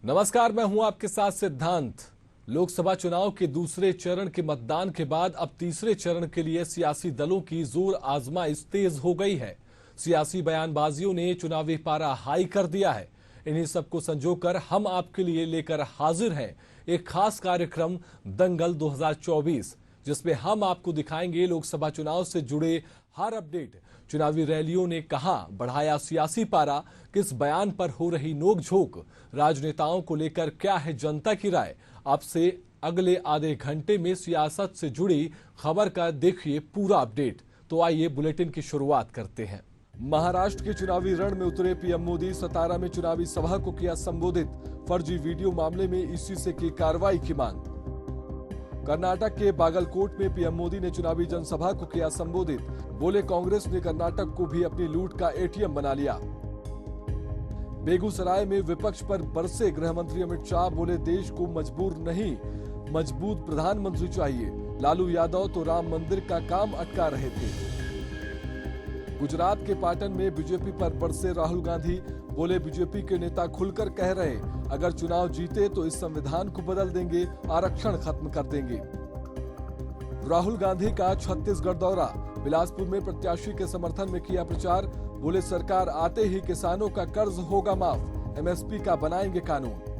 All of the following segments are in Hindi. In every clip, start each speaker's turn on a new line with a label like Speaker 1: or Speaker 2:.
Speaker 1: नमस्कार, मैं हूं आपके साथ सिद्धांत। लोकसभा चुनाव के दूसरे चरण के मतदान के बाद अब तीसरे चरण के लिए सियासी दलों की जोर आजमाइश तेज हो गई है। सियासी बयानबाजियों ने चुनावी पारा हाई कर दिया है। इन्हीं सबको संजोकर हम आपके लिए लेकर हाजिर हैं एक खास कार्यक्रम दंगल 2024, जिसमें हम आपको दिखाएंगे लोकसभा चुनाव से जुड़े हर अपडेट। चुनावी रैलियों ने कहां बढ़ाया सियासी पारा, किस बयान पर हो रही नोकझोंक, राजनेताओं को लेकर क्या है जनता की राय। आपसे अगले आधे घंटे में सियासत से जुड़ी खबर का देखिए पूरा अपडेट। तो आइए बुलेटिन की शुरुआत करते हैं। महाराष्ट्र के चुनावी रण में उतरे पीएम मोदी, सतारा में चुनावी सभा को किया संबोधित। फर्जी वीडियो मामले में ईसी से की कार्रवाई की मांग। कर्नाटक के बागलकोट में पीएम मोदी ने चुनावी जनसभा को किया संबोधित। बोले कांग्रेस ने कर्नाटक को भी अपनी लूट का एटीएम बना लिया। बेगूसराय में विपक्ष पर बरसे गृह मंत्री अमित शाह। बोले देश को मजबूर नहीं, मजबूत प्रधानमंत्री चाहिए। लालू यादव तो राम मंदिर का काम अटका रहे थे। गुजरात के पाटन में बीजेपी पर बरसे राहुल गांधी। बोले बीजेपी के नेता खुलकर कह रहे, अगर चुनाव जीते तो इस संविधान को बदल देंगे, आरक्षण खत्म कर देंगे। राहुल गांधी का छत्तीसगढ़ दौरा। बिलासपुर में प्रत्याशी के समर्थन में किया प्रचार। बोले सरकार आते ही किसानों का कर्ज होगा माफ, एमएसपी का बनाएंगे कानून।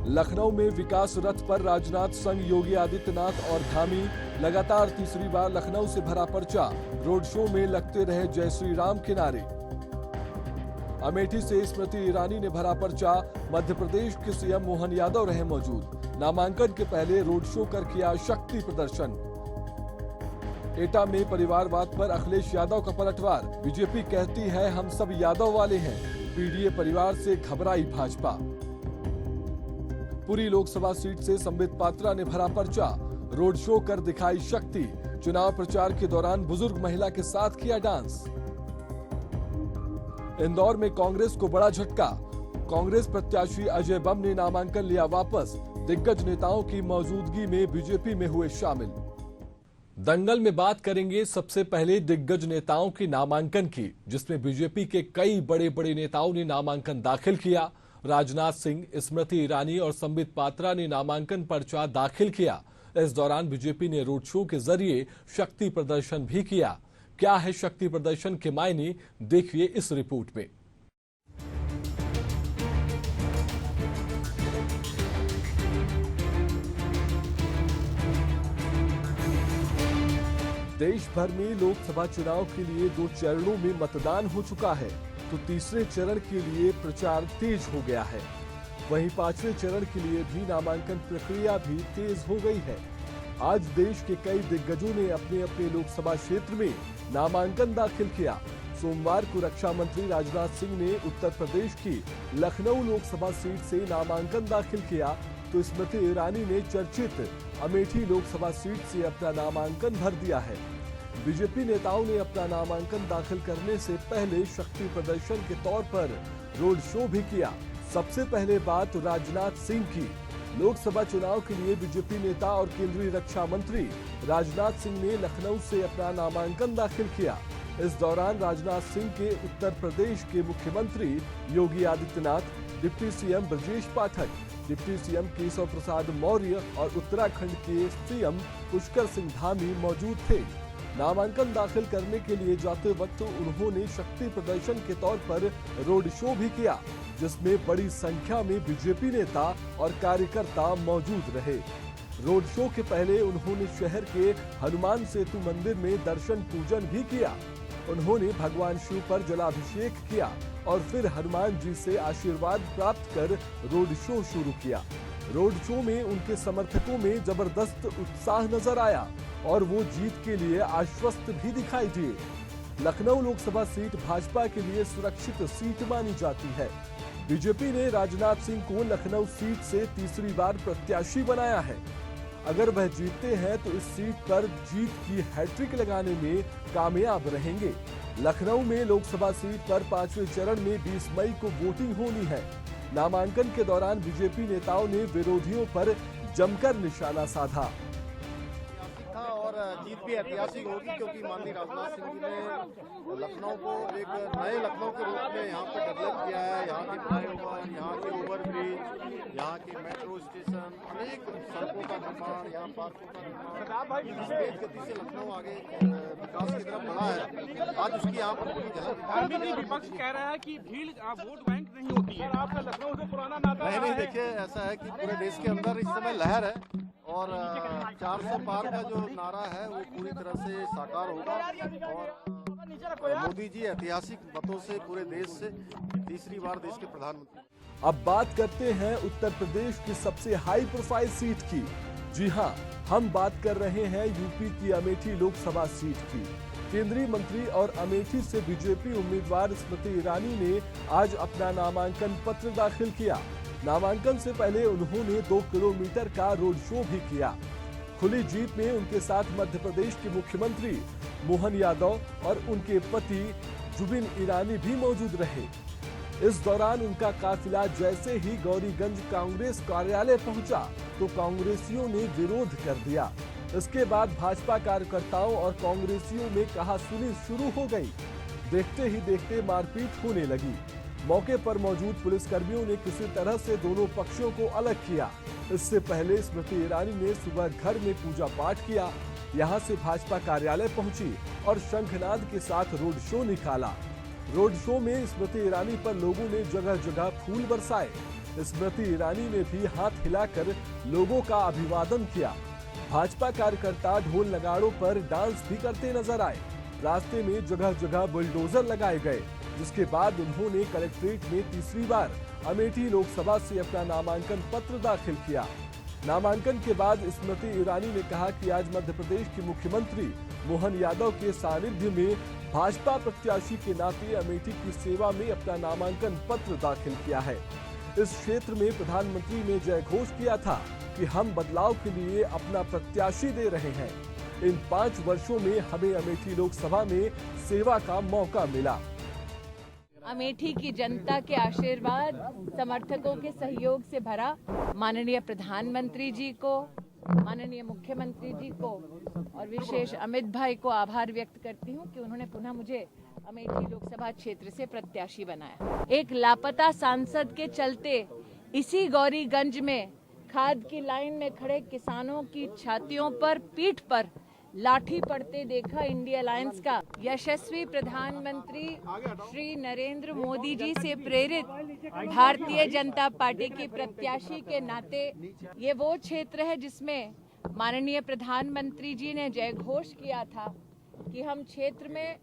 Speaker 1: लखनऊ में विकास रथ पर राजनाथ संग योगी आदित्यनाथ और धामी। लगातार तीसरी बार लखनऊ से भरा पर्चा। रोड शो में लगते रहे जय श्री राम के नारे। अमेठी से स्मृति ईरानी ने भरा पर्चा। मध्य प्रदेश के सीएम मोहन यादव रहे मौजूद। नामांकन के पहले रोड शो कर किया शक्ति प्रदर्शन। एटा में परिवारवाद पर अखिलेश यादव का पलटवार। बीजेपी कहती है हम सब यादव वाले हैं, पीडीए परिवार से घबराई भाजपा। पुरी लोकसभा सीट से संबित पात्रा ने भरा पर्चा। रोड शो कर दिखाई शक्ति। चुनाव प्रचार के दौरान बुजुर्ग महिला के साथ किया डांस। इंदौर में कांग्रेस को बड़ा झटका। कांग्रेस प्रत्याशी अजय बम ने नामांकन लिया वापस। दिग्गज नेताओं की मौजूदगी में बीजेपी में हुए शामिल। दंगल में बात करेंगे सबसे पहले दिग्गज नेताओं के नामांकन की, जिसमें बीजेपी के कई बड़े बड़े नेताओं ने नामांकन दाखिल किया। राजनाथ सिंह, स्मृति ईरानी और संबित पात्रा ने नामांकन पर्चा दाखिल किया। इस दौरान बीजेपी ने रोड शो के जरिए शक्ति प्रदर्शन भी किया। क्या है शक्ति प्रदर्शन के मायने, देखिए इस रिपोर्ट में। देश भर में लोकसभा चुनाव के लिए 2 चरणों में मतदान हो चुका है, तो तीसरे चरण के लिए प्रचार तेज हो गया है। वहीं 5वें चरण के लिए भी नामांकन प्रक्रिया भी तेज हो गई है। आज देश के कई दिग्गजों ने अपने अपने लोकसभा क्षेत्र में नामांकन दाखिल किया। सोमवार को रक्षा मंत्री राजनाथ सिंह ने उत्तर प्रदेश की लखनऊ लोकसभा सीट से नामांकन दाखिल किया, तो स्मृति ईरानी ने चर्चित अमेठी लोकसभा सीट से अपना नामांकन भर दिया है। बीजेपी नेताओं ने अपना नामांकन दाखिल करने से पहले शक्ति प्रदर्शन के तौर पर रोड शो भी किया। सबसे पहले बात राजनाथ सिंह की। लोकसभा चुनाव के लिए बीजेपी नेता और केंद्रीय रक्षा मंत्री राजनाथ सिंह ने लखनऊ से अपना नामांकन दाखिल किया। इस दौरान राजनाथ सिंह के उत्तर प्रदेश के मुख्यमंत्री Yogi Adityanath, deputy CM Brajesh Pathak, deputy CM Keshav Prasad Maurya और उत्तराखंड के सीएम पुष्कर सिंह धामी मौजूद थे। नामांकन दाखिल करने के लिए जाते वक्त उन्होंने शक्ति प्रदर्शन के तौर पर रोड शो भी किया, जिसमें बड़ी संख्या में बीजेपी नेता और कार्यकर्ता मौजूद रहे। रोड शो के पहले उन्होंने शहर के हनुमान सेतु मंदिर में दर्शन पूजन भी किया। उन्होंने भगवान शिव पर जलाभिषेक किया और फिर हनुमान जी से आशीर्वाद प्राप्त कर रोड शो शुरू किया। रोड शो में उनके समर्थकों में जबरदस्त उत्साह नजर आया और वो जीत के लिए आश्वस्त भी दिखाई दिए। लखनऊ लोकसभा सीट भाजपा के लिए सुरक्षित सीट मानी जाती है। बीजेपी ने राजनाथ सिंह को लखनऊ सीट से तीसरी बार प्रत्याशी बनाया है। अगर वह जीतते हैं तो इस सीट पर जीत की हैट्रिक लगाने में कामयाब रहेंगे। लखनऊ में लोकसभा सीट पर 5वें चरण में 20 मई को वोटिंग होनी है। नामांकन के दौरान बीजेपी नेताओं ने विरोधियों पर जमकर निशाना साधा।
Speaker 2: और और जीत भी ऐतिहासिक होगी, क्योंकि माननीय राजनाथ सिंह जी ने लखनऊ को एक नए लखनऊ के रूप में यहाँ पर डेवलप किया है। यहाँ के फ्लाईओवर, यहाँ के ओवरब्रिज, यहाँ के मेट्रो स्टेशन, अनेक सड़कों का निर्माण, यहाँ पार्कों का निर्माण, तेज गति से लखनऊ आगे विकास की तरफ बढ़ा है। आज उसकी यहाँ पर पूरी झलक।
Speaker 3: विपक्ष कह रहा है कि भीड़ वोट बैंक नहीं होती है। आपका लखनऊ से पुराना नाता
Speaker 2: नहीं, देखिए ऐसा है कि पूरे देश के अंदर इस समय लहर है और 400 पार का जो नारा है वो पूरी तरह से साकार होगा और मोदी जी ऐतिहासिक मतों से पूरे देश से तीसरी बार देश के प्रधानमंत्री।
Speaker 1: अब बात करते हैं उत्तर प्रदेश की सबसे हाई प्रोफाइल सीट की। जी हां, हम बात कर रहे हैं यूपी की अमेठी लोकसभा सीट की। केंद्रीय मंत्री और अमेठी से बीजेपी उम्मीदवार स्मृति ईरानी ने आज अपना नामांकन पत्र दाखिल किया। नामांकन से पहले उन्होंने 2 किलोमीटर का रोड शो भी किया। खुली जीप में उनके साथ मध्य प्रदेश के मुख्यमंत्री मोहन यादव और उनके पति जुबिन ईरानी भी मौजूद रहे। इस दौरान उनका काफिला जैसे ही गौरीगंज कांग्रेस कार्यालय पहुंचा तो कांग्रेसियों ने विरोध कर दिया। इसके बाद भाजपा कार्यकर्ताओं और कांग्रेसियों में कहासुनी शुरू हो गई। देखते ही देखते मारपीट होने लगी। मौके पर मौजूद पुलिसकर्मियों ने किसी तरह से दोनों पक्षों को अलग किया। इससे पहले स्मृति ईरानी ने सुबह घर में पूजा पाठ किया। यहां से भाजपा कार्यालय पहुंची और शंखनाद के साथ रोड शो निकाला। रोड शो में स्मृति ईरानी पर लोगों ने जगह जगह फूल बरसाए। स्मृति ईरानी ने भी हाथ हिलाकर लोगों का अभिवादन किया। भाजपा कार्यकर्ता ढोल नगाड़ों पर डांस भी करते नजर आए। रास्ते में जगह जगह बुलडोजर लगाए गए, जिसके बाद उन्होंने कलेक्ट्रेट में तीसरी बार अमेठी लोकसभा से अपना नामांकन पत्र दाखिल किया। नामांकन के बाद स्मृति ईरानी ने कहा कि आज मध्य प्रदेश के मुख्यमंत्री मोहन यादव के सानिध्य में भाजपा प्रत्याशी के नाते अमेठी की सेवा में अपना नामांकन पत्र दाखिल किया है। इस क्षेत्र में प्रधानमंत्री ने जय घोष किया था कि हम बदलाव के लिए अपना प्रत्याशी दे रहे हैं। इन 5 वर्षों में हमें अमेठी लोकसभा में सेवा का मौका मिला।
Speaker 4: अमेठी की जनता के आशीर्वाद, समर्थकों के सहयोग से भरा माननीय प्रधानमंत्री जी को, माननीय मुख्यमंत्री जी को और विशेष अमित भाई को आभार व्यक्त करती हूं कि उन्होंने पुनः मुझे अमेठी लोकसभा क्षेत्र से प्रत्याशी बनाया। एक लापता सांसद के चलते इसी गौरीगंज में खाद की लाइन में खड़े किसानों की छातियों पर, पीठ पर लाठी पड़ते देखा इंडिया अलायंस का यशस्वी प्रधानमंत्री श्री नरेंद्र मोदी जी से प्रेरित भारतीय जनता पार्टी की प्रत्याशी के नाते ये वो क्षेत्र है जिसमें माननीय प्रधानमंत्री जी ने जय घोष किया था कि हम क्षेत्र में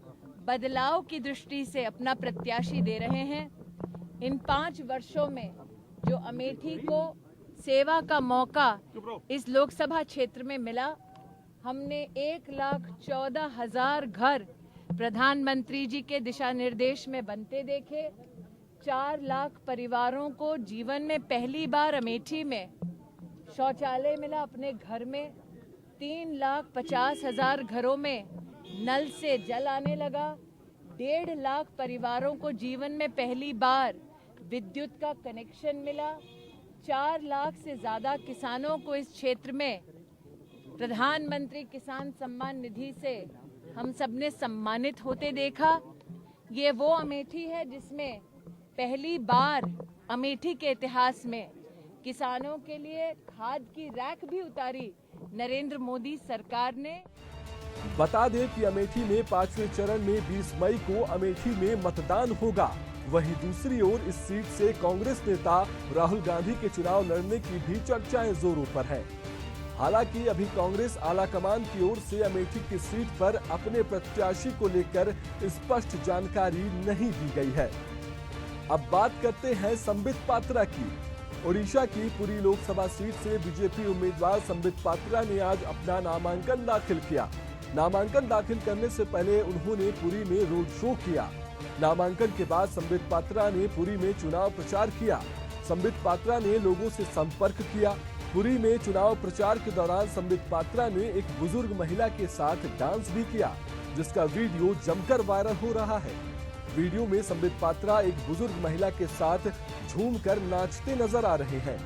Speaker 4: बदलाव की दृष्टि से अपना प्रत्याशी दे रहे हैं। इन 5 वर्षों में जो अमेठी को सेवा का मौका इस लोकसभा क्षेत्र में मिला, हमने 1,14,000 घर प्रधानमंत्री जी के दिशा निर्देश में बनते देखे। 4 लाख परिवारों को जीवन में पहली बार अमेठी में शौचालय मिला अपने घर में। 3,50,000 घरों में नल से जल आने लगा। 1.5 लाख परिवारों को जीवन में पहली बार विद्युत का कनेक्शन मिला। 4 लाख से ज्यादा किसानों को इस क्षेत्र में प्रधानमंत्री किसान सम्मान निधि से हम सबने सम्मानित होते देखा। ये वो अमेठी है जिसमें पहली बार अमेठी के इतिहास में किसानों के लिए खाद की रैक भी उतारी नरेंद्र मोदी सरकार ने।
Speaker 1: बता दें कि अमेठी में 5वें चरण में 20 मई को अमेठी में मतदान होगा। वहीं दूसरी ओर इस सीट से कांग्रेस नेता राहुल गांधी के चुनाव लड़ने की भी चर्चाएं जोरों पर है। हालांकि अभी कांग्रेस आलाकमान की ओर से अमेठी की सीट पर अपने प्रत्याशी को लेकर स्पष्ट जानकारी नहीं दी गई है। अब बात करते हैं संबित पात्रा की। ओडिशा की पुरी लोकसभा सीट से बीजेपी उम्मीदवार संबित पात्रा ने आज अपना नामांकन दाखिल किया। नामांकन दाखिल करने से पहले उन्होंने पुरी में रोड शो किया। नामांकन के बाद संबित पात्रा ने पुरी में चुनाव प्रचार किया। संबित पात्रा ने लोगों से संपर्क किया। पुरी में चुनाव प्रचार के दौरान संबित पात्रा ने एक बुजुर्ग महिला के साथ डांस भी किया, जिसका वीडियो जमकर वायरल हो रहा है। वीडियो में संबित पात्रा एक बुजुर्ग महिला के साथ झूमकर नाचते नजर आ रहे हैं।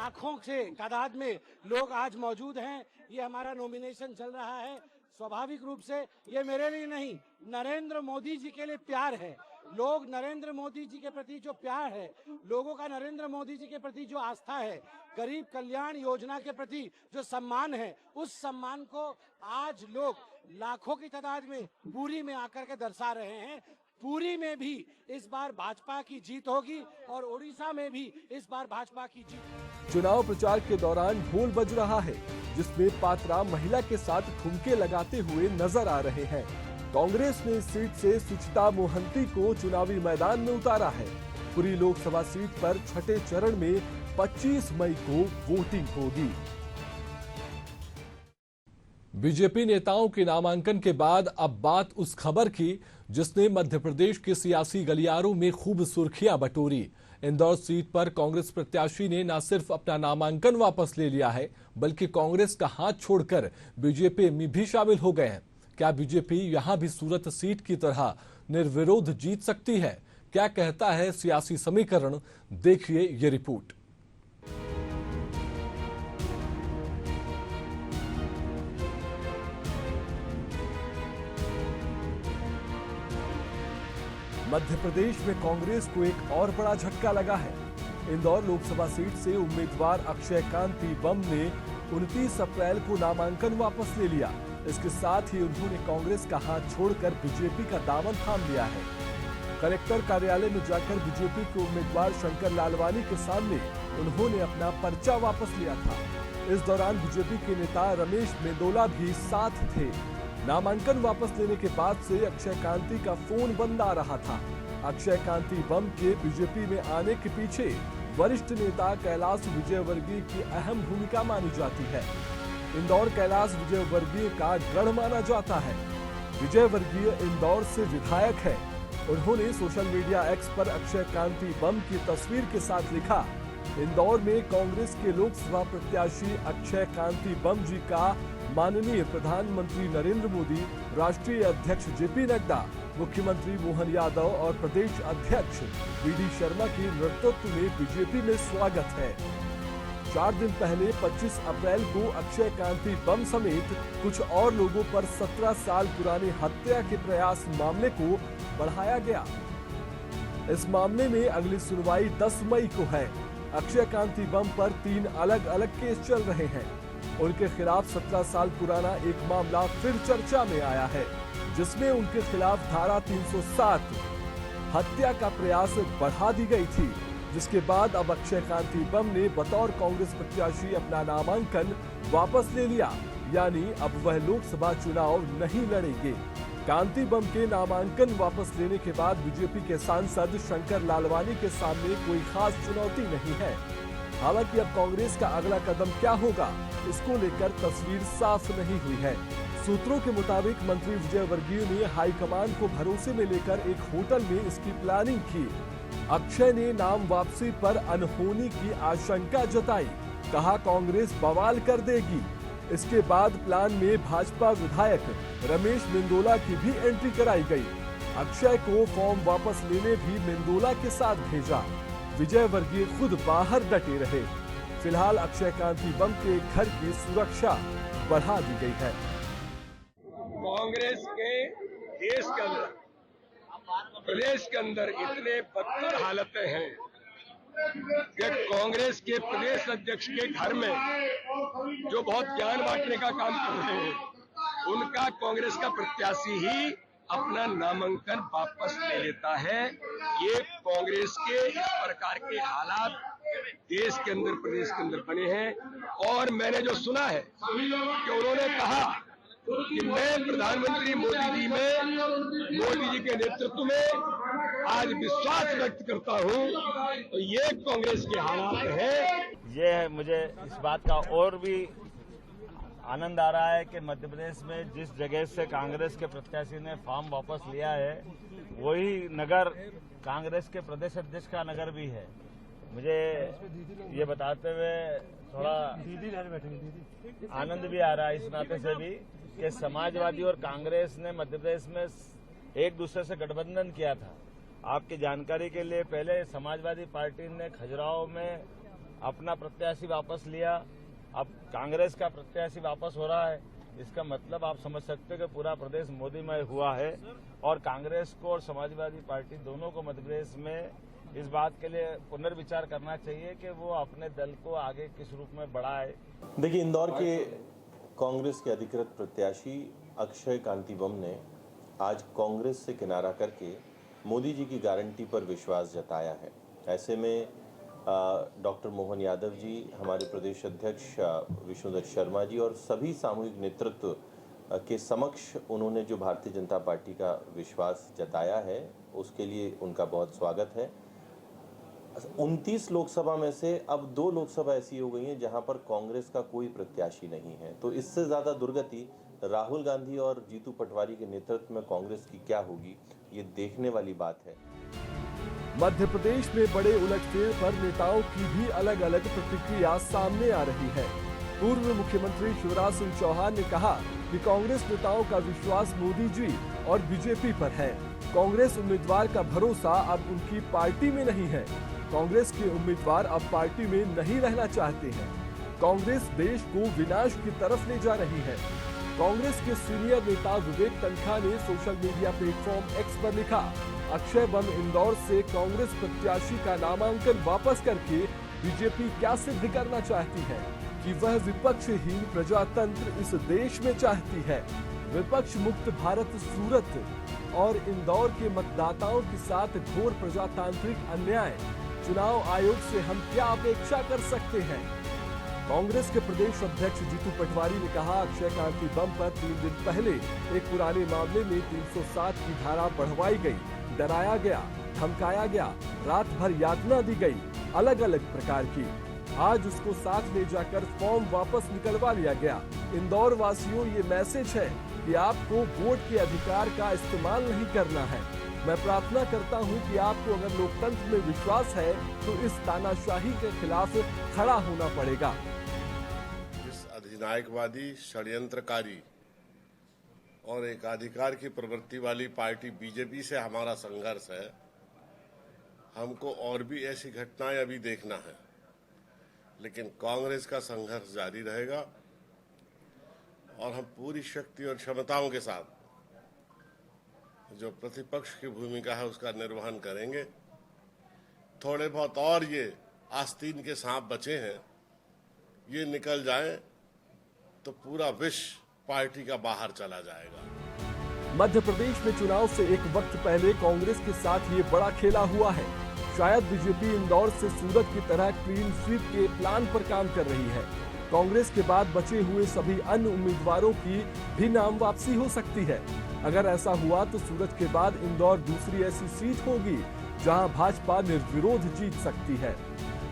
Speaker 5: लाखों से तादाद में लोग आज मौजूद हैं। ये हमारा नॉमिनेशन चल रहा है। स्वाभाविक रूप से ये मेरे लिए नहीं, नरेंद्र मोदी जी के लिए प्यार है। लोग नरेंद्र मोदी जी के प्रति जो प्यार है, लोगों का नरेंद्र मोदी जी के प्रति जो आस्था है, गरीब कल्याण योजना के प्रति जो सम्मान है, उस सम्मान को आज लोग लाखों की तादाद में पुरी में आकर के दर्शा रहे हैं। पुरी में भी इस बार भाजपा की जीत होगी और उड़ीसा में भी इस बार भाजपा की जीत।
Speaker 1: चुनाव प्रचार के दौरान ढोल बज रहा है, जिसमें पात्रा महिला के साथ ठुमके लगाते हुए नजर आ रहे हैं। कांग्रेस ने इस सीट से सुचिता मोहंती को चुनावी मैदान में उतारा है। पुरी लोकसभा सीट पर छठे चरण में 25 मई को वोटिंग होगी। बीजेपी नेताओं के नामांकन के बाद अब बात उस खबर की जिसने मध्य प्रदेश के सियासी गलियारों में खूब सुर्खियां बटोरी। इंदौर सीट पर कांग्रेस प्रत्याशी ने न सिर्फ अपना नामांकन वापस ले लिया है, बल्कि कांग्रेस का हाथ छोड़कर बीजेपी में भी शामिल हो गए हैं। क्या बीजेपी यहां भी सूरत सीट की तरह निर्विरोध जीत सकती है? क्या कहता है सियासी समीकरण? देखिए ये रिपोर्ट। मध्य प्रदेश में कांग्रेस को एक और बड़ा झटका लगा है। इंदौर लोकसभा सीट से उम्मीदवार अक्षय कांति बम ने 29 अप्रैल को नामांकन वापस ले लिया। इसके साथ ही उन्होंने कांग्रेस का हाथ छोड़कर बीजेपी का दामन थाम लिया है। कलेक्टर कार्यालय में जाकर बीजेपी के उम्मीदवार शंकर लालवानी के सामने उन्होंने अपना पर्चा वापस लिया था। इस दौरान बीजेपी के नेता रमेश मेंदोला भी साथ थे। नामांकन वापस लेने के बाद से अक्षय कांति का फोन बंद आ रहा था। अक्षय कांति बम के बीजेपी में आने के पीछे वरिष्ठ नेता कैलाश विजयवर्गीय की अहम भूमिका मानी जाती है। इंदौर कैलाश विजयवर्गीय का गढ़ माना जाता है। विजयवर्गीय इंदौर से विधायक है। उन्होंने सोशल मीडिया एक्स पर अक्षय कांति बम की तस्वीर के साथ लिखा, इंदौर में कांग्रेस के लोकसभा प्रत्याशी अक्षय कांति बम जी का माननीय प्रधानमंत्री नरेंद्र मोदी, राष्ट्रीय अध्यक्ष जेपी नड्डा, मुख्यमंत्री मोहन यादव और प्रदेश अध्यक्ष वीडी शर्मा के नेतृत्व में बीजेपी में स्वागत है। 4 दिन पहले 25 अप्रैल को अक्षय कांति बम समेत कुछ और लोगों पर 17 साल पुराने हत्या के प्रयास मामले को बढ़ाया गया। इस मामले में अगली सुनवाई 10 मई को है। अक्षय कांति बम पर 3 अलग अलग केस चल रहे हैं। उनके खिलाफ 17 साल पुराना एक मामला फिर चर्चा में आया है, जिसमें उनके खिलाफ धारा 307 हत्या का प्रयास बढ़ा दी गई थी, जिसके बाद अब अक्षय कांति बम ने बतौर कांग्रेस प्रत्याशी अपना नामांकन वापस ले लिया, यानी अब वह लोकसभा चुनाव नहीं लड़ेंगे। कांति बम के नामांकन वापस लेने के बाद बीजेपी के सांसद शंकर लालवानी के सामने कोई खास चुनौती नहीं है। हालांकि अब कांग्रेस का अगला कदम क्या होगा, इसको लेकर तस्वीर साफ नहीं हुई है। सूत्रों के मुताबिक मंत्री विजयवर्गीय ने हाईकमान को भरोसे में लेकर एक होटल में इसकी प्लानिंग की। अक्षय ने नाम वापसी पर अनहोनी की आशंका जताई, कहा कांग्रेस बवाल कर देगी। इसके बाद प्लान में भाजपा विधायक रमेश मेंदोला की भी एंट्री कराई गई। अक्षय को फॉर्म वापस लेने भी मेंदोला के साथ भेजा। विजयवर्गीय खुद बाहर डटे रहे। फिलहाल अक्षय कांति बम के घर की सुरक्षा बढ़ा दी गई है।
Speaker 6: कांग्रेस के देश के अंदर, प्रदेश के अंदर इतने बदतर हालतें हैं कि कांग्रेस के प्रदेश अध्यक्ष के घर में जो बहुत ज्ञान बांटने का काम कर रहे हैं, उनका कांग्रेस का प्रत्याशी ही अपना नामांकन वापस ले लेता है। ये कांग्रेस के इस प्रकार के हालात देश के अंदर, प्रदेश के अंदर बने हैं। और मैंने जो सुना है कि उन्होंने कहा कि मैं प्रधानमंत्री मोदी जी के नेतृत्व में आज विश्वास व्यक्त करता हूं, तो ये कांग्रेस के हालात हैं।
Speaker 7: ये मुझे इस बात का और भी आनंद आ रहा है कि मध्य प्रदेश में जिस जगह से कांग्रेस के प्रत्याशी ने फॉर्म वापस लिया है, वही नगर कांग्रेस के प्रदेश अध्यक्ष का नगर भी है। मुझे ये बताते हुए थोड़ा आनंद भी आ रहा है इस नाते से भी कि समाजवादी और कांग्रेस ने मध्य प्रदेश में एक दूसरे से गठबंधन किया था। आपकी जानकारी के लिए, पहले समाजवादी पार्टी ने खजुराहो में अपना प्रत्याशी वापस लिया, अब कांग्रेस का प्रत्याशी वापस हो रहा है। इसका मतलब आप समझ सकते हैं कि पूरा प्रदेश मोदीमय हुआ है और कांग्रेस को और समाजवादी पार्टी दोनों को मध्य प्रदेश में इस बात के लिए पुनर्विचार करना चाहिए कि वो अपने दल को आगे किस रूप में बढ़ाए।
Speaker 8: देखिए, इंदौर के कांग्रेस के अधिकृत प्रत्याशी अक्षय कांति बम ने आज कांग्रेस से किनारा करके मोदी जी की गारंटी पर विश्वास जताया है। ऐसे में डॉक्टर मोहन यादव जी, हमारे प्रदेश अध्यक्ष विष्णुदत्त शर्मा जी और सभी सामूहिक नेतृत्व के समक्ष उन्होंने जो भारतीय जनता पार्टी का विश्वास जताया है उसके लिए उनका बहुत स्वागत है। 29 लोकसभा में से अब 2 लोकसभा ऐसी हो गई हैं जहां पर कांग्रेस का कोई प्रत्याशी नहीं है, तो इससे ज्यादा दुर्गति राहुल गांधी और जीतू पटवारी के नेतृत्व में कांग्रेस की क्या होगी, ये देखने वाली बात है।
Speaker 1: मध्य प्रदेश में बड़े उलटफेर पर नेताओं की भी अलग अलग प्रतिक्रिया सामने आ रही है। पूर्व मुख्यमंत्री शिवराज सिंह चौहान ने कहा कि कांग्रेस नेताओं का विश्वास मोदी जी और बीजेपी पर है। कांग्रेस उम्मीदवार का भरोसा अब उनकी पार्टी में नहीं है। कांग्रेस के उम्मीदवार अब पार्टी में नहीं रहना चाहते हैं। कांग्रेस देश को विनाश की तरफ ले जा रही है। कांग्रेस के सीनियर नेता विवेक तनखा ने सोशल मीडिया प्लेटफॉर्म एक्स पर लिखा, अक्षय बम इंदौर से कांग्रेस प्रत्याशी का नामांकन वापस करके बीजेपी क्या सिद्ध करना चाहती है कि वह विपक्षहीन प्रजातंत्र इस देश में चाहती है। विपक्ष मुक्त भारत सूरत और इंदौर के मतदाताओं के साथ घोर प्रजातांत्रिक अन्याय, चुनाव आयोग से हम क्या अपेक्षा कर सकते हैं। कांग्रेस के प्रदेश अध्यक्ष जीतू पटवारी ने कहा, अक्षय कांति बम पर 3 दिन पहले एक पुराने मामले में 307 की धारा बढ़वाई गई, डराया गया, धमकाया गया, रात भर यातना दी गई, अलग अलग प्रकार की। आज उसको साथ ले जाकर फॉर्म वापस निकलवा लिया गया। इंदौर वासियों, ये मैसेज है कि आपको वोट के अधिकार का इस्तेमाल नहीं करना है। मैं प्रार्थना करता हूं कि आपको अगर लोकतंत्र में विश्वास है तो इस तानाशाही के खिलाफ खड़ा होना पड़ेगा।
Speaker 9: इस अधिनायकवादी, षड्यंत्रकारी और एकाधिकार की प्रवृत्ति वाली पार्टी बीजेपी से हमारा संघर्ष है। हमको और भी ऐसी घटनाएं अभी देखना है, लेकिन कांग्रेस का संघर्ष जारी रहेगा और हम पूरी शक्ति और क्षमताओं के साथ जो प्रतिपक्ष की भूमिका है उसका निर्वहन करेंगे। थोड़े बहुत और ये आस्तीन के सांप बचे हैं, ये निकल जाए तो पूरा विश्व पार्टी का बाहर चला जाएगा।
Speaker 1: मध्य प्रदेश में चुनाव से एक वक्त पहले कांग्रेस के साथ ये बड़ा खेला हुआ है। शायद बीजेपी इंदौर से सूरत की तरह क्लीन स्वीप के प्लान पर काम कर रही है। कांग्रेस के बाद बचे हुए सभी अन्य उम्मीदवारों की भी नाम वापसी हो सकती है। अगर ऐसा हुआ तो सूरत के बाद इंदौर दूसरी ऐसी सीट होगी जहां भाजपा निर्विरोध जीत सकती है।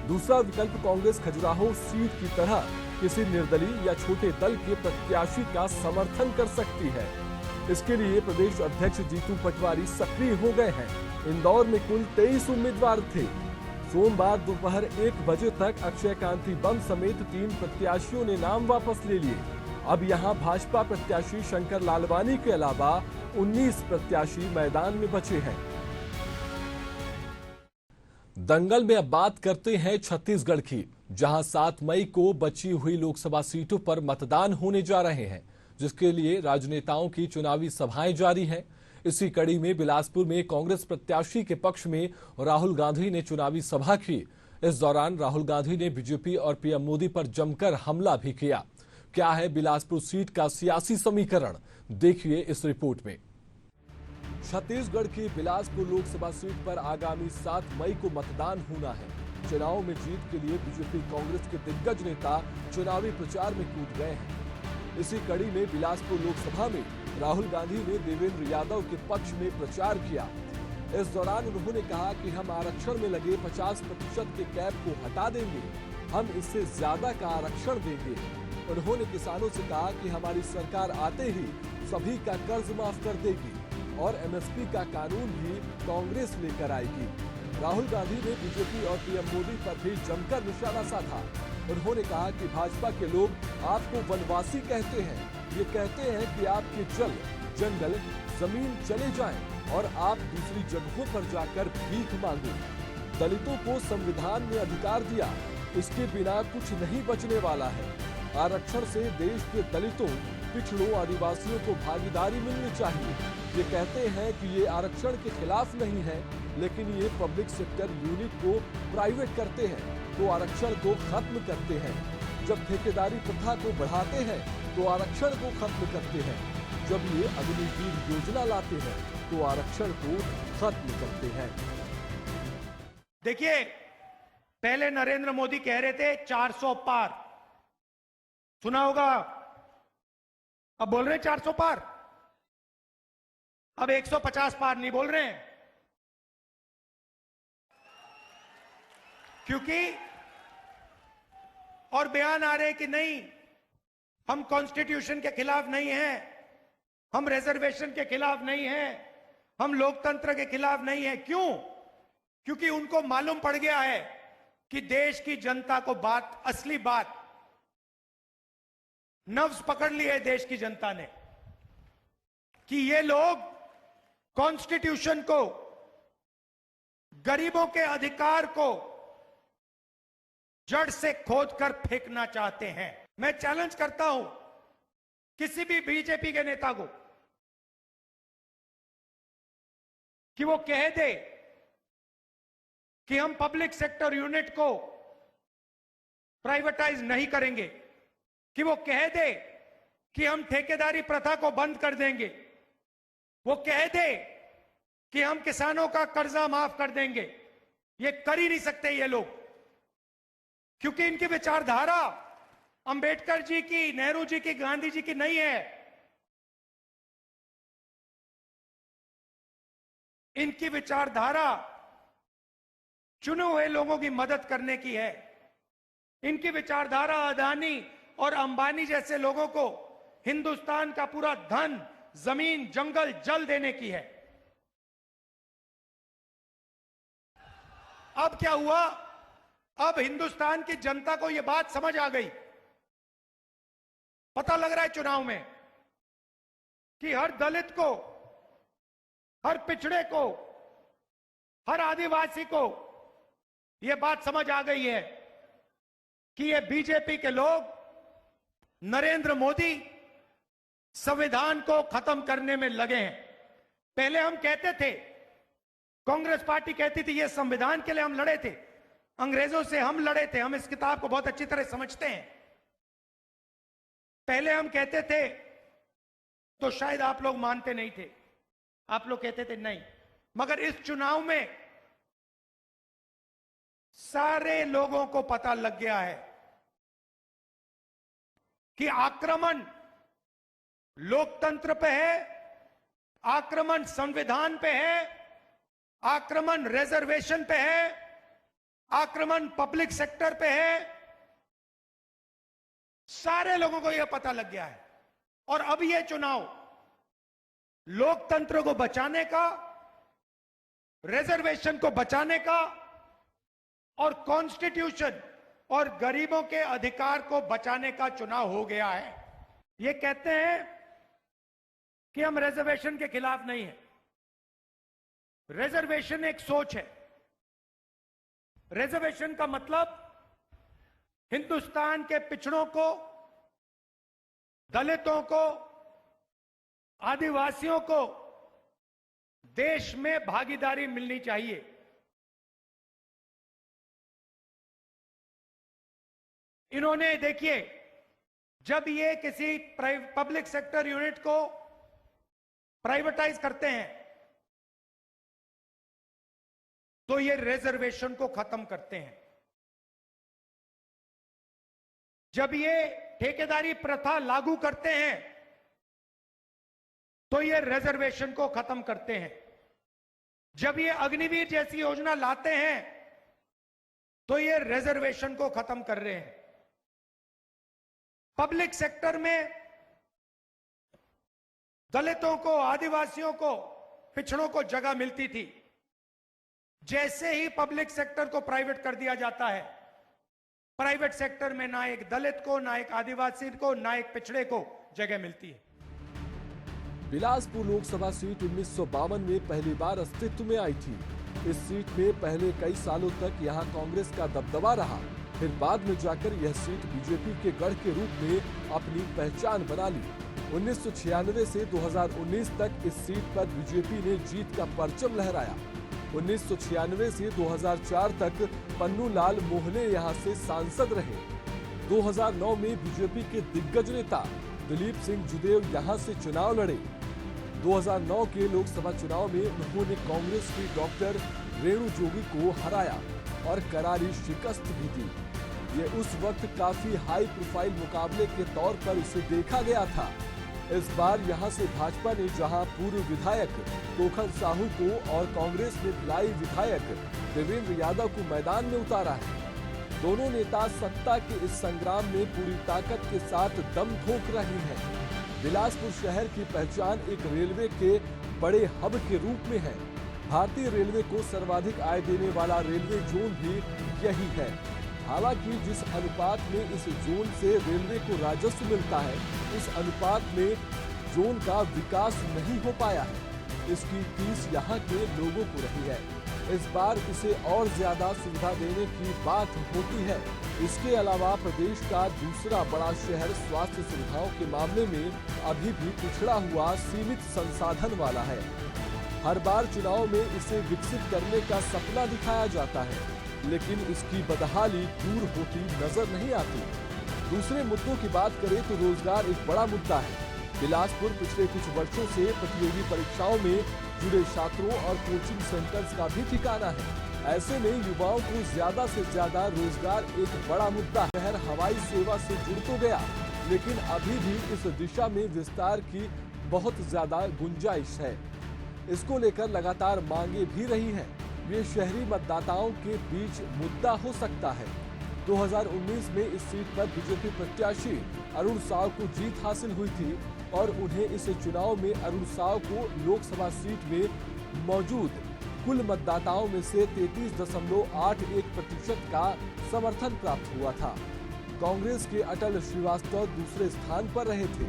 Speaker 1: दूसरा विकल्प कांग्रेस खजुराहो सीट की तरह किसी निर्दलीय या छोटे दल के प्रत्याशी का समर्थन कर सकती है। इसके लिए प्रदेश अध्यक्ष जीतू पटवारी सक्रिय हो गए हैं। इंदौर में कुल 23 उम्मीदवार थे। सोमवार दोपहर 1 बजे तक अक्षय कांति बम समेत 3 प्रत्याशियों ने नाम वापस ले लिए। अब यहां भाजपा प्रत्याशी शंकर लालवानी के अलावा 19 प्रत्याशी मैदान में बचे हैं। दंगल में अब बात करते हैं छत्तीसगढ़ की, जहां 7 मई को बची हुई लोकसभा सीटों पर मतदान होने जा रहे हैं, जिसके लिए राजनेताओं की चुनावी सभाएं जारी हैं। इसी कड़ी में बिलासपुर में कांग्रेस प्रत्याशी के पक्ष में राहुल गांधी ने चुनावी सभा की। इस दौरान राहुल गांधी ने बीजेपी और पीएम मोदी पर जमकर हमला भी किया। क्या है बिलासपुर सीट का सियासी समीकरण, देखिए इस रिपोर्ट में। छत्तीसगढ़ की बिलासपुर लोकसभा सीट पर आगामी 7 मई को मतदान होना है। चुनाव में जीत के लिए बीजेपी कांग्रेस के दिग्गज नेता चुनावी प्रचार में कूद गए हैं। इसी कड़ी में बिलासपुर लोकसभा में राहुल गांधी ने देवेंद्र यादव के पक्ष में प्रचार किया। इस दौरान उन्होंने कहा कि हम आरक्षण में लगे 50% के कैप को हटा देंगे, हम इससे ज्यादा का आरक्षण देंगे। उन्होंने किसानों से कहा कि हमारी सरकार आते ही सभी का कर्ज माफ कर देगी और एमएसपी का कानून भी कांग्रेस लेकर आएगी। राहुल गांधी ने बीजेपी और पीएम मोदी पर भी जमकर निशाना साधा। उन्होंने कहा कि भाजपा के लोग आपको वनवासी कहते हैं। ये कहते हैं कि आपके जल, जंगल, जमीन चले जाएं और आप दूसरी जगहों पर जाकर भीख मांगो। दलितों को संविधान ने अधिकार दिया इसके बिना कुछ नहीं बचने वाला है। आरक्षण से देश के दलितों, पिछड़ों, आदिवासियों को भागीदारी मिलनी चाहिए। ये कहते हैं कि ये आरक्षण के खिलाफ नहीं है, लेकिन ये पब्लिक सेक्टर यूनिट को प्राइवेट करते हैं तो आरक्षण को खत्म करते हैं। जब ठेकेदारी प्रथा को बढ़ाते हैं तो आरक्षण को खत्म करते हैं। जब ये अग्निवीर योजना लाते हैं तो आरक्षण को खत्म करते हैं।
Speaker 10: देखिए, पहले नरेंद्र मोदी कह रहे थे 400 पार, सुना होगा। अब बोल रहे हैं 400 पार, अब 150 पार नहीं बोल रहे हैं, क्योंकि और बयान आ रहे हैं कि नहीं, हम कॉन्स्टिट्यूशन के खिलाफ नहीं हैं, हम रिजर्वेशन के खिलाफ नहीं हैं, हम लोकतंत्र के खिलाफ नहीं हैं। क्यों? क्योंकि उनको मालूम पड़ गया है कि देश की जनता को बात, असली बात, नब्ज पकड़ ली है देश की जनता ने कि ये लोग कॉन्स्टिट्यूशन को, गरीबों के अधिकार को जड़ से खोदकर फेंकना चाहते हैं। मैं चैलेंज करता हूं किसी भी बीजेपी के नेता को कि वो कह दे कि हम पब्लिक सेक्टर यूनिट को प्राइवेटाइज नहीं करेंगे, कि वो कह दे कि हम ठेकेदारी प्रथा को बंद कर देंगे, वो कह दे कि हम किसानों का कर्जा माफ कर देंगे। ये कर ही नहीं सकते ये लोग, क्योंकि इनकी विचारधारा अंबेडकर जी की, नेहरू जी की, गांधी जी की नहीं है। इनकी विचारधारा चुने हुए लोगों की मदद करने की है। इनकी विचारधारा अदानी और अंबानी जैसे लोगों को हिंदुस्तान का पूरा धन, जमीन, जंगल, जल देने की है। अब क्या हुआ? अब हिंदुस्तान की जनता को यह बात समझ आ गई। पता लग रहा है चुनाव में कि हर दलित को, हर पिछड़े को, हर आदिवासी को यह बात समझ आ गई है कि ये बीजेपी के लोग, नरेंद्र मोदी संविधान को खत्म करने में लगे हैं। पहले हम कहते थे, कांग्रेस पार्टी कहती थी ये संविधान के लिए हम लड़े थे, अंग्रेजों से हम लड़े थे, हम इस किताब को बहुत अच्छी तरह समझते हैं। पहले हम कहते थे तो शायद आप लोग मानते नहीं थे, आप लोग कहते थे नहीं, मगर इस चुनाव में सारे लोगों को पता लग गया है कि आक्रमण लोकतंत्र पे है, आक्रमण संविधान पे है, आक्रमण रिजर्वेशन पे है, आक्रमण पब्लिक सेक्टर पे है। सारे लोगों को यह पता लग गया है। और अब यह चुनाव लोकतंत्र को बचाने का, रिजर्वेशन को बचाने का और कॉन्स्टिट्यूशन और गरीबों के अधिकार को बचाने का चुनाव हो गया है। ये कहते हैं कि हम रिजर्वेशन के खिलाफ नहीं हैं। रिजर्वेशन एक सोच है। रिजर्वेशन का मतलब हिंदुस्तान के पिछड़ों को, दलितों को, आदिवासियों को देश में भागीदारी मिलनी चाहिए। इन्होंने, देखिए, जब ये किसी पब्लिक सेक्टर यूनिट को प्राइवेटाइज करते हैं तो ये रिजर्वेशन को खत्म करते हैं। जब ये ठेकेदारी प्रथा लागू करते हैं तो ये रिजर्वेशन को खत्म करते हैं। जब ये अग्निवीर जैसी योजना लाते हैं तो ये रिजर्वेशन को खत्म कर रहे हैं। पब्लिक सेक्टर में दलितों को, आदिवासियों को, पिछड़ों को जगह मिलती थी। जैसे ही पब्लिक सेक्टर को प्राइवेट कर दिया जाता है, प्राइवेट सेक्टर में ना एक दलित को, ना एक आदिवासी को, ना एक पिछड़े को जगह मिलती है।
Speaker 1: बिलासपुर लोकसभा सीट 1952 में पहली बार अस्तित्व में आई थी। इस सीट में पहले कई सालों तक यहां कांग्रेस का दबदबा रहा, फिर बाद में जाकर यह सीट बीजेपी के गढ़ के रूप में अपनी पहचान बना ली। 1996 से 2019 तक इस सीट पर बीजेपी ने जीत का परचम लहराया। 1996 से 2004 तक पन्नू लाल मोहले यहां से सांसद रहे। 2009 में बीजेपी के दिग्गज नेता दिलीप सिंह जुदेव यहां से चुनाव लड़े। 2009 के लोकसभा चुनाव में उन्होंने कांग्रेस की डॉक्टर रेणु जोगी को हराया और करारी शिकस्त भी दी। ये उस वक्त काफी हाई प्रोफाइल मुकाबले के तौर पर इसे देखा गया था। इस बार यहां से भाजपा ने जहां पूर्व विधायक तोखन साहू को और कांग्रेस ने भिलाई विधायक देवेंद्र यादव को मैदान में उतारा है। दोनों नेता सत्ता के इस संग्राम में पूरी ताकत के साथ दम ठोक रहे हैं। बिलासपुर शहर की पहचान एक रेलवे के बड़े हब के रूप में है। भारतीय रेलवे को सर्वाधिक आय देने वाला रेलवे जोन भी यही है। हालांकि जिस अनुपात में इस जोन से रेलवे को राजस्व मिलता है, उस अनुपात में जोन का विकास नहीं हो पाया है। इसकी फीस यहाँ के लोगों को रही है। इस बार इसे और ज्यादा सुविधा देने की बात होती है। इसके अलावा प्रदेश का दूसरा बड़ा शहर स्वास्थ्य सुविधाओं के मामले में अभी भी पिछड़ा हुआ सीमित संसाधन वाला है। हर बार चुनाव में इसे विकसित करने का सपना दिखाया जाता है, लेकिन इसकी बदहाली दूर होती नजर नहीं आती। दूसरे मुद्दों की बात करें तो रोजगार एक बड़ा मुद्दा है। बिलासपुर पिछले कुछ वर्षों से प्रतियोगी परीक्षाओं में जुड़े छात्रों और कोचिंग सेंटर्स का भी ठिकाना है। ऐसे में युवाओं को ज्यादा से ज्यादा रोजगार एक बड़ा मुद्दा है। शहर हवाई सेवा से जुड़ तो गया, लेकिन अभी भी इस दिशा में विस्तार की बहुत ज्यादा गुंजाइश है। इसको लेकर लगातार मांगे भी रही हैं। ये शहरी मतदाताओं के बीच मुद्दा हो सकता है। 2019 में इस सीट पर बीजेपी प्रत्याशी अरुण साव को जीत हासिल हुई थी और उन्हें इस चुनाव में अरुण साव को लोकसभा सीट में मौजूद कुल मतदाताओं में से 33.81% का समर्थन प्राप्त हुआ था। कांग्रेस के अटल श्रीवास्तव दूसरे स्थान पर रहे थे।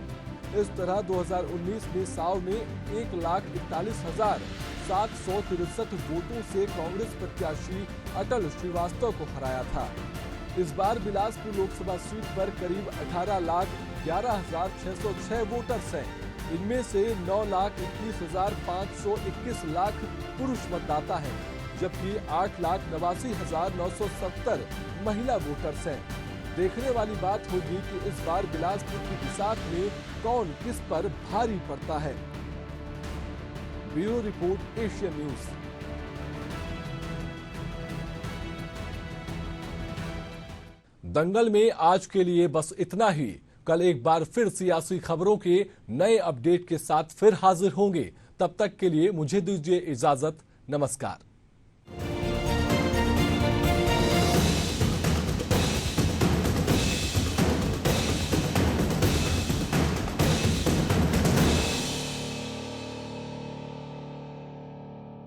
Speaker 1: इस तरह 2019 में साव ने 1,41,763 वोटों से कांग्रेस प्रत्याशी अटल श्रीवास्तव को हराया था। इस बार बिलासपुर लोकसभा सीट पर करीब 18,11,606 वोटर्स हैं। इनमें से 9,21,521 पुरुष मतदाता हैं, जबकि 8,89,970 महिला वोटर्स हैं। देखने वाली बात होगी कि इस बार बिलासपुर की बिसात में कौन किस पर भारी पड़ता है। Bureau report, Asian news. दंगल में आज के लिए बस इतना ही। कल एक बार फिर सियासी खबरों के नए अपडेट के साथ फिर हाजिर होंगे। तब तक के लिए मुझे दीजिए इजाजत। नमस्कार।